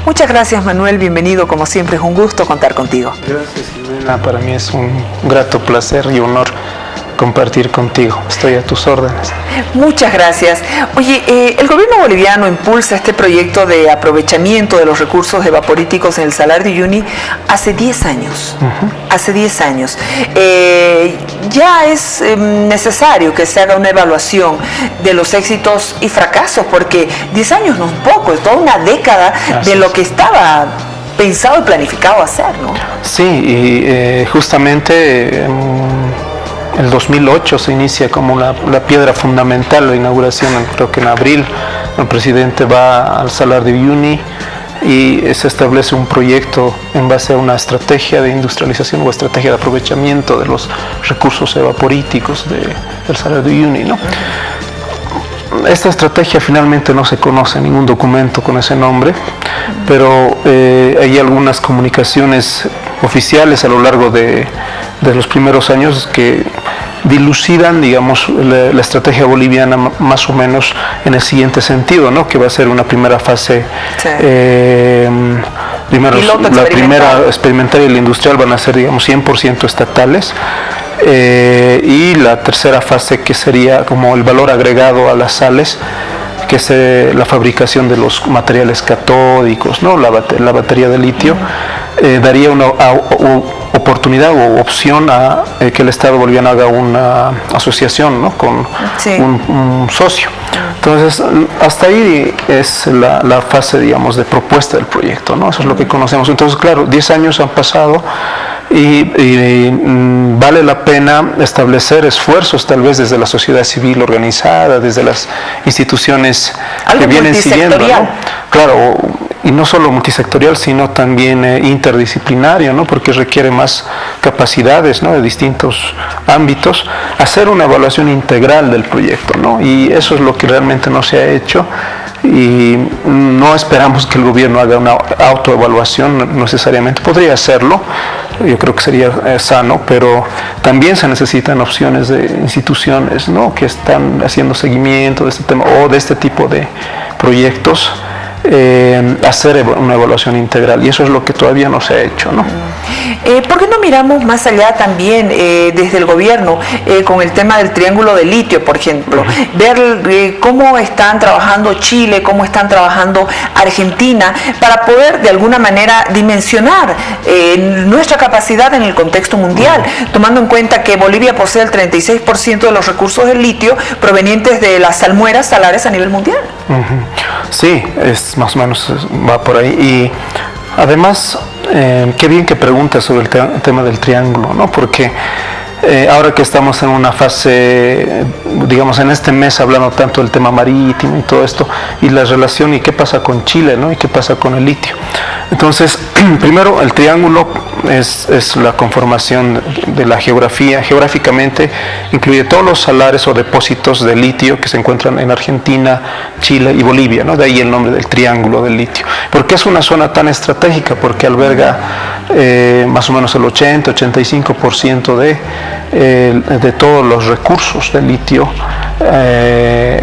Muchas gracias, Manuel, bienvenido, como siempre es un gusto contar contigo. Gracias, Jimena, para mí es un grato placer y honor compartir contigo. Estoy a tus órdenes. Muchas gracias. Oye, el gobierno boliviano impulsa este proyecto de aprovechamiento de los recursos evaporíticos en el Salar de Uyuni hace 10 años. Hace 10 años. Ya es necesario que se haga una evaluación de los éxitos y fracasos, porque 10 años no es poco, es toda una década de lo que estaba pensado y planificado hacer, ¿no? Sí, y justamente el 2008 se inicia como la piedra fundamental, la inauguración, creo que en abril, el presidente va al Salar de Uyuni y se establece un proyecto en base a una estrategia de industrialización o estrategia de aprovechamiento de los recursos evaporíticos del Salar de Uyuni, ¿no? Esta estrategia finalmente no se conoce ningún documento con ese nombre, pero hay algunas comunicaciones oficiales a lo largo de los primeros años que dilucidan, digamos, la estrategia boliviana más o menos en el siguiente sentido, ¿no? Que va a ser una primera fase, primero la primera experimental y la industrial van a ser, digamos, 100% estatales. Y la tercera fase, que sería como el valor agregado a las sales, que es la fabricación de los materiales catódicos, ¿no? La batería de litio, daría una oportunidad o opción a que el Estado boliviano haga una asociación, ¿no? Con un socio. Entonces, hasta ahí es la fase, digamos, de propuesta del proyecto, ¿no? Eso es lo que conocemos. Entonces, claro, 10 años han pasado y vale la pena establecer esfuerzos, tal vez desde la sociedad civil organizada, desde las instituciones que vienen siguiendo, ¿no? Claro, y no solo multisectorial, sino también interdisciplinario, ¿no? Porque requiere más capacidades, ¿no? De distintos ámbitos, hacer una evaluación integral del proyecto, ¿no? Y eso es lo que realmente no se ha hecho, y no esperamos que el gobierno haga una autoevaluación necesariamente. Podría hacerlo, yo creo que sería sano, pero también se necesitan opciones de instituciones, ¿no? Que están haciendo seguimiento de este tema o de este tipo de proyectos, hacer una evaluación integral, y eso es lo que todavía no se ha hecho, ¿no? ¿Por qué no miramos más allá también desde el gobierno con el tema del triángulo de litio, por ejemplo? Ver cómo están trabajando Chile, cómo están trabajando Argentina, para poder de alguna manera dimensionar nuestra capacidad en el contexto mundial, tomando en cuenta que Bolivia posee el 36% de los recursos del litio provenientes de las salmueras salares a nivel mundial. Sí, es más o menos va por ahí. Y además, qué bien que preguntas sobre el tema del triángulo, ¿no? Porque ahora que estamos en una fase, digamos, en este mes hablando tanto del tema marítimo y todo esto, y la relación y qué pasa con Chile, ¿no? Y qué pasa con el litio. Entonces, primero, el triángulo es la conformación de la geografía. Geográficamente incluye todos los salares o depósitos de litio que se encuentran en Argentina, Chile y Bolivia, ¿no? De ahí el nombre del triángulo del litio. ¿Por qué es una zona tan estratégica? Porque alberga más o menos el 80-85% de todos los recursos de litio,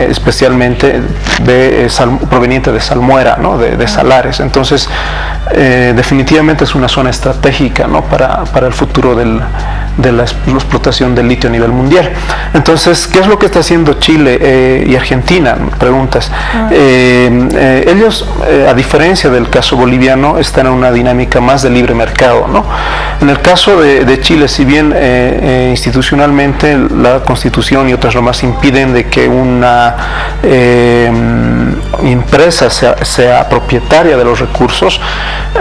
especialmente proveniente de salmuera, ¿no? de salares. Entonces, definitivamente es una zona estratégica, ¿no? para el futuro de la explotación del litio a nivel mundial. Entonces, ¿qué es lo que está haciendo Chile y Argentina? Preguntas. Ellos, a diferencia del caso boliviano, están en una dinámica más de libre mercado, ¿no? En el caso de Chile, si bien institucionalmente la Constitución y otras normas impiden de que una empresa sea propietaria de los recursos,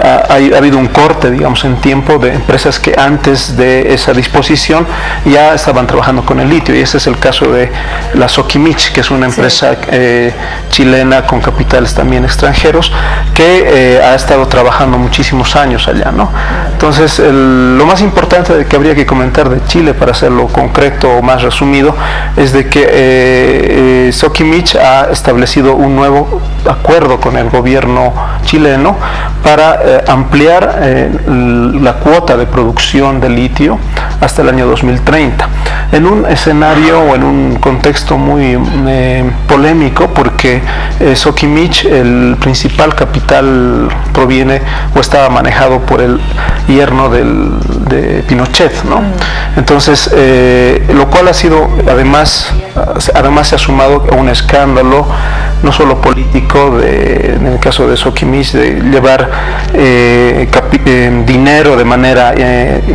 ha habido un corte, digamos, en tiempo de empresas que antes de esa disposición ya estaban trabajando con el litio, y ese es el caso de la Sokimich, que es una empresa chilena con capitales también extranjeros, que ha estado trabajando muchísimos años allá, ¿no? Entonces, lo más importante que habría que comentar de Chile, para hacerlo concreto o más resumido, es de que Sokimich ha establecido un nuevo acuerdo con el gobierno chileno para ampliar la cuota de producción de litio hasta el año 2030. en un escenario o en un contexto muy polémico, porque Soquimich, el principal capital proviene o estaba manejado por el yerno de Pinochet, ¿no? Entonces, lo cual ha sido, además se ha sumado a un escándalo, no solo político, en el caso de Soquimich, de llevar dinero de manera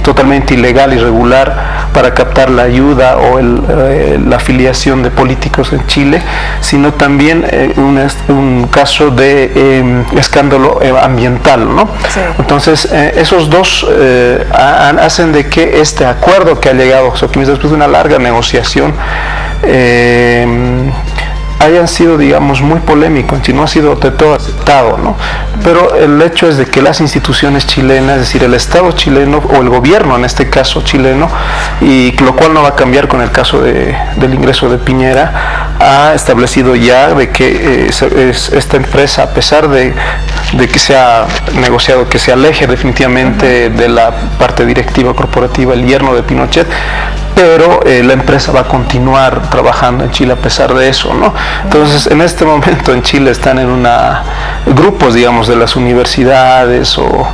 totalmente ilegal, irregular, para captar la ayuda o la afiliación de políticos en Chile, sino también un caso de escándalo ambiental, ¿no? Sí. Entonces, esos dos hacen de que este acuerdo que ha llegado Soquimich después de una larga negociación hayan sido, digamos, muy polémico, si no ha sido de todo aceptado, ¿no? Pero el hecho es de que las instituciones chilenas, es decir, el Estado chileno o el gobierno en este caso chileno, y lo cual no va a cambiar con el caso del ingreso de Piñera, ha establecido ya de que esta empresa, a pesar de que se ha negociado que se aleje definitivamente de la parte directiva corporativa, el yerno de Pinochet, pero la empresa va a continuar trabajando en Chile a pesar de eso, ¿no? Entonces, en este momento en Chile están en grupos, digamos, de las universidades o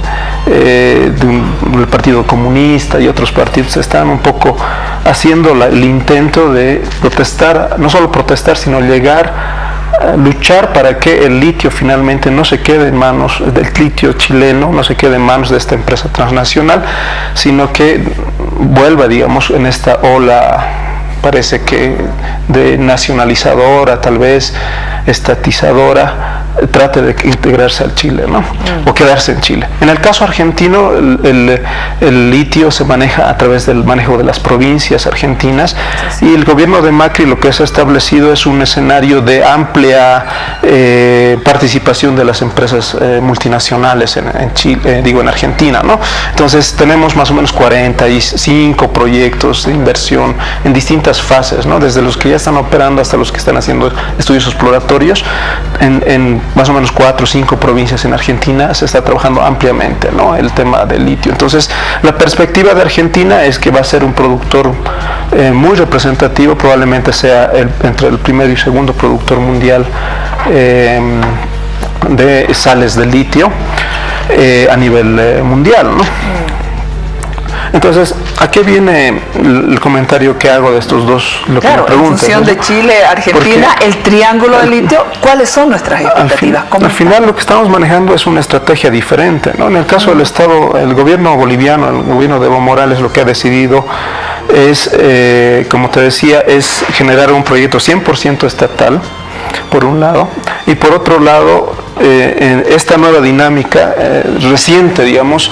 del Partido Comunista y otros partidos están un poco haciendo el intento de protestar, no solo protestar, sino luchar para que el litio finalmente no se quede en manos del litio chileno, no se quede en manos de esta empresa transnacional, sino que vuelva, digamos, en esta ola, parece que de nacionalizadora, tal vez estatizadora, trate de integrarse al Chile, ¿no? O quedarse en Chile. En el caso argentino, el litio se maneja a través del manejo de las provincias argentinas, y el gobierno de Macri lo que se ha establecido es un escenario de amplia participación de las empresas multinacionales en Chile, en Argentina, ¿no? Entonces tenemos más o menos 45 proyectos de inversión en distintas fases, ¿no? Desde los que ya están operando hasta los que están haciendo estudios exploratorios en más o menos 4 o 5 provincias en Argentina. Se está trabajando ampliamente, ¿no?, el tema del litio. Entonces, la perspectiva de Argentina es que va a ser un productor muy representativo, probablemente sea entre el primero y segundo productor mundial de sales de litio a nivel mundial, ¿no? Entonces, ¿a qué viene el comentario que hago de estos dos? Lo claro, que me preguntas, en función, ¿no?, de Chile, Argentina, porque el triángulo de litio, ¿cuáles son nuestras expectativas? Al final lo que estamos manejando es una estrategia diferente, ¿no? En el caso del Estado, el gobierno boliviano, el gobierno de Evo Morales, lo que ha decidido es, como te decía, es generar un proyecto 100% estatal, por un lado, y por otro lado, en esta nueva dinámica reciente, digamos,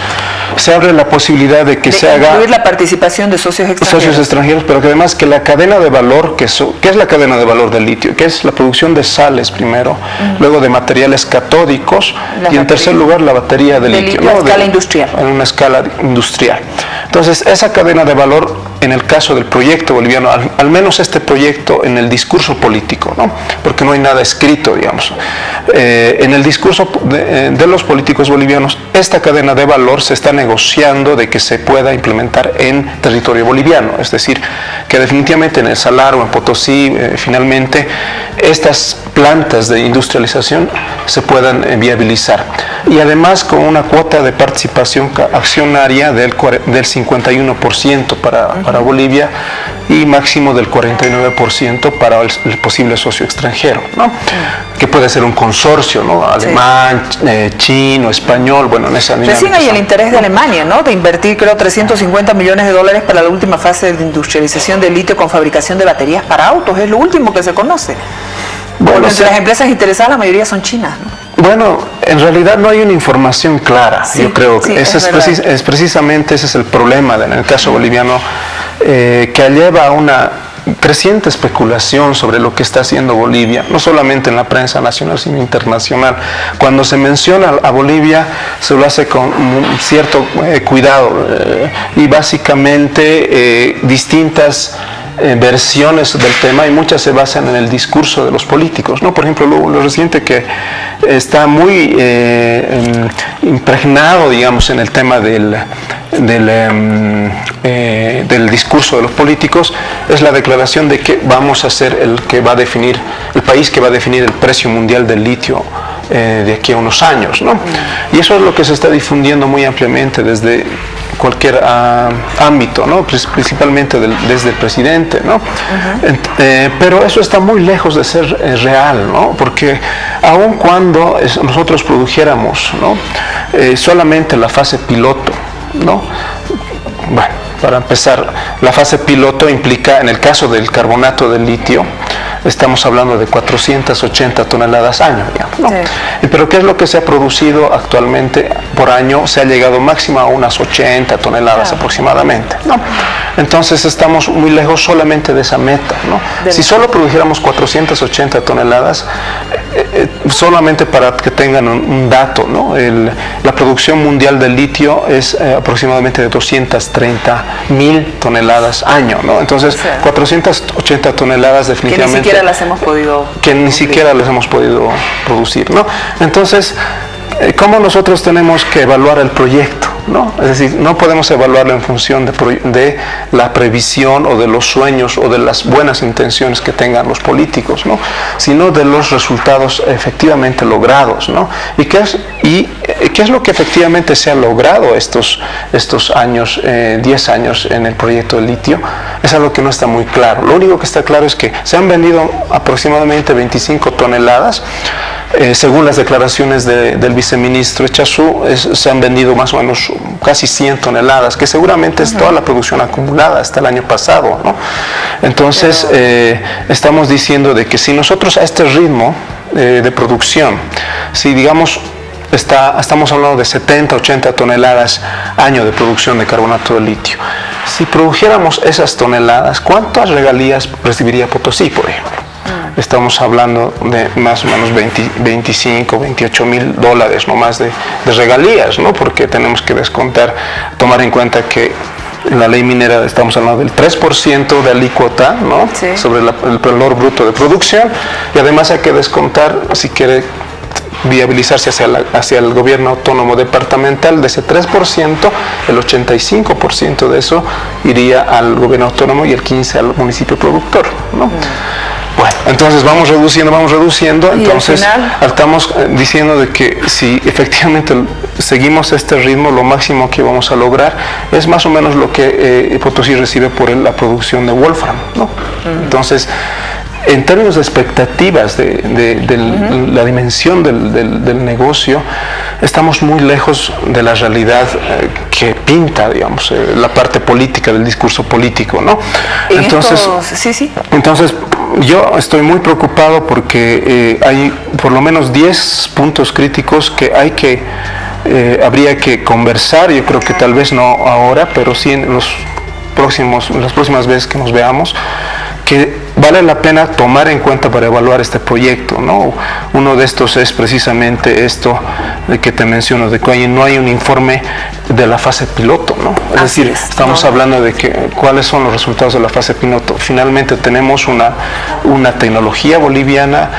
se abre la posibilidad de que se haga incluir la participación de socios extranjeros, pero que además que la cadena de valor, ¿qué es la cadena de valor del litio? Que es la producción de sales primero, luego de materiales catódicos, y en tercer lugar la batería de litio, ¿no? A escala industrial. En una escala industrial. Entonces, esa cadena de valor, en el caso del proyecto boliviano, al menos este proyecto en el discurso político, ¿no?, porque no hay nada escrito, digamos, en el discurso de los políticos bolivianos, esta cadena de valor se está negociando de que se pueda implementar en territorio boliviano, es decir, que definitivamente en el Salar o en Potosí, finalmente, estas plantas de industrialización se puedan viabilizar, y además con una cuota de participación accionaria del 51% para Bolivia y máximo del 49% para el posible socio extranjero, ¿no? Que puede ser un consorcio, ¿no?, alemán, chino, español, bueno, en esa dinámica. Recién hay el interés de Alemania, ¿no?, de invertir, creo, $350 millones para la última fase de industrialización del litio con fabricación de baterías para autos. Es lo último que se conoce. Bueno, entre las empresas interesadas, la mayoría son chinas, ¿no? Bueno, en realidad no hay una información clara. Yo creo que precisamente ese es el problema en el caso boliviano, que lleva a una creciente especulación sobre lo que está haciendo Bolivia, no solamente en la prensa nacional, sino internacional. Cuando se menciona a Bolivia, se lo hace con cierto cuidado, y básicamente distintas versiones del tema, y muchas se basan en el discurso de los políticos, ¿no? Por ejemplo, lo reciente que está muy impregnado, digamos, en el tema del del discurso de los políticos es la declaración de que vamos a ser el país que va a definir el precio mundial del litio de aquí a unos años, ¿no? Y eso es lo que se está difundiendo muy ampliamente desde cualquier ámbito, ¿no? Principalmente desde el presidente, ¿no? Pero eso está muy lejos de ser real, ¿no? Porque aun cuando nosotros produjéramos, ¿no? Solamente la fase piloto, ¿no? Bueno, para empezar, la fase piloto implica, en el caso del carbonato de litio, estamos hablando de 480 toneladas año, digamos, ¿no? Sí. Pero ¿qué es lo que se ha producido actualmente por año? Se ha llegado máximo a unas 80 toneladas aproximadamente, ¿no? Entonces estamos muy lejos solamente de esa meta, ¿no? Si solo produjéramos 480 toneladas, solamente para que tengan un dato, ¿no? La producción mundial de litio es aproximadamente de 230.000 toneladas año, ¿no? Entonces, 480 toneladas definitivamente que ni siquiera las hemos podido producir, ¿no? Entonces, ¿cómo nosotros tenemos que evaluar el proyecto, ¿no? Es decir, no podemos evaluarlo en función de la previsión o de los sueños o de las buenas intenciones que tengan los políticos, ¿no? Sino de los resultados efectivamente logrados, ¿no? ¿Y qué es lo que efectivamente se ha logrado estos años, 10 años en el proyecto de litio? Es algo que no está muy claro. Lo único que está claro es que se han vendido aproximadamente 25 toneladas. Según las declaraciones del viceministro Echazú, se han vendido más o menos casi 100 toneladas, que seguramente es toda la producción acumulada hasta el año pasado, ¿no? Entonces, estamos diciendo de que si nosotros a este ritmo de producción, si digamos, estamos hablando de 70, 80 toneladas año de producción de carbonato de litio, si produjéramos esas toneladas, ¿cuántas regalías recibiría Potosí, por ejemplo? Estamos hablando de más o menos 25, 28 mil dólares nomás de regalías, ¿no? Porque tenemos que tomar en cuenta que en la ley minera estamos hablando del 3% de alícuota, ¿no? Sí. Sobre el valor bruto de producción, y además hay que descontar, si quiere viabilizarse hacia el gobierno autónomo departamental, de ese 3%, el 85% de eso iría al gobierno autónomo y el 15% al municipio productor, ¿no? Bueno, entonces vamos reduciendo, entonces estamos diciendo de que si efectivamente seguimos este ritmo, lo máximo que vamos a lograr es más o menos lo que Potosí recibe por la producción de wolfram, ¿no? Entonces, en términos de expectativas de la dimensión del negocio, estamos muy lejos de la realidad que pinta, digamos, la parte política del discurso político, ¿no? Entonces, entonces, yo estoy muy preocupado porque hay por lo menos 10 puntos críticos que habría que conversar. Yo creo que tal vez no ahora, pero sí en las próximas veces que nos veamos, que vale la pena tomar en cuenta para evaluar este proyecto, ¿no? Uno de estos es precisamente esto de que te menciono, de que no hay un informe de la fase piloto, ¿no? Es decir, estamos hablando de cuáles son los resultados de la fase piloto. Finalmente tenemos una tecnología boliviana.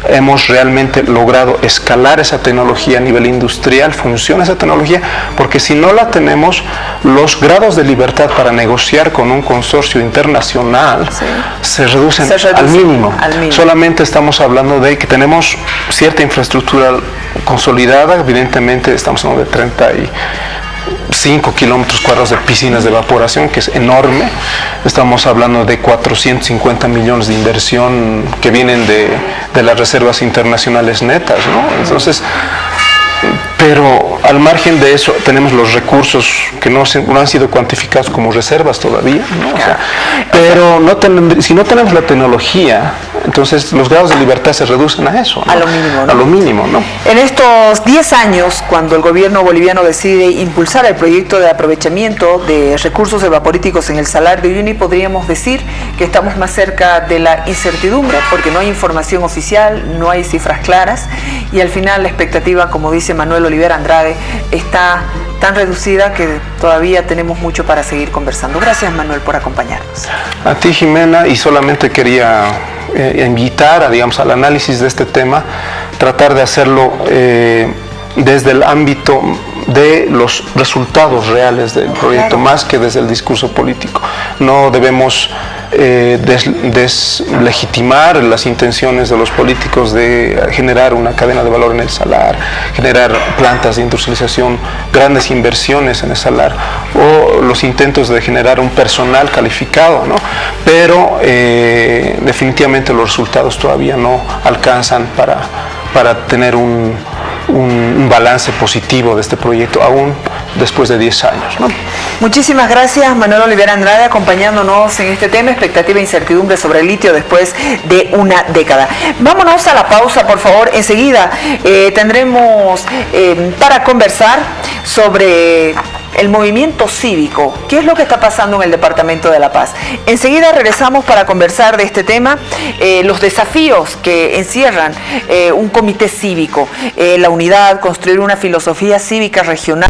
Hemos realmente logrado escalar esa tecnología a nivel industrial, funciona esa tecnología, porque si no la tenemos, los grados de libertad para negociar con un consorcio internacional se reducen al mínimo. Solamente estamos hablando de que tenemos cierta infraestructura consolidada, evidentemente estamos hablando de 35 kilómetros cuadrados de piscinas de evaporación, que es enorme. Estamos hablando de 450 millones de inversión que vienen de las reservas internacionales netas, ¿no? Entonces, pero al margen de eso tenemos los recursos que no han sido cuantificados como reservas todavía, ¿no? O sea, pero si no tenemos la tecnología, entonces los grados de libertad se reducen a eso, ¿no? A lo mínimo, ¿no? A lo mínimo, ¿no? En estos 10 años, cuando el gobierno boliviano decide impulsar el proyecto de aprovechamiento de recursos evaporíticos en el Salar de Uyuni, podríamos decir que estamos más cerca de la incertidumbre, porque no hay información oficial, no hay cifras claras, y al final la expectativa, como dice Manuel Olivera Andrade, está tan reducida que todavía tenemos mucho para seguir conversando. Gracias, Manuel, por acompañarnos. A ti, Jimena, y solamente quería invitar al análisis de este tema, tratar de hacerlo desde el ámbito de los resultados reales del proyecto, más que desde el discurso político. No debemos deslegitimar las intenciones de los políticos de generar una cadena de valor en el salar, generar plantas de industrialización, grandes inversiones en el salar, o los intentos de generar un personal calificado, ¿no? Pero definitivamente los resultados todavía no alcanzan para tener un balance positivo de este proyecto, aún después de 10 años, ¿no? Muchísimas gracias, Manuel Olivera Andrade, acompañándonos en este tema, expectativa e incertidumbre sobre el litio después de una década. Vámonos a la pausa, por favor. Enseguida tendremos para conversar sobre el movimiento cívico. ¿Qué es lo que está pasando en el Departamento de La Paz? Enseguida regresamos para conversar de este tema, los desafíos que encierran un comité cívico, la unidad, construir una filosofía cívica regional.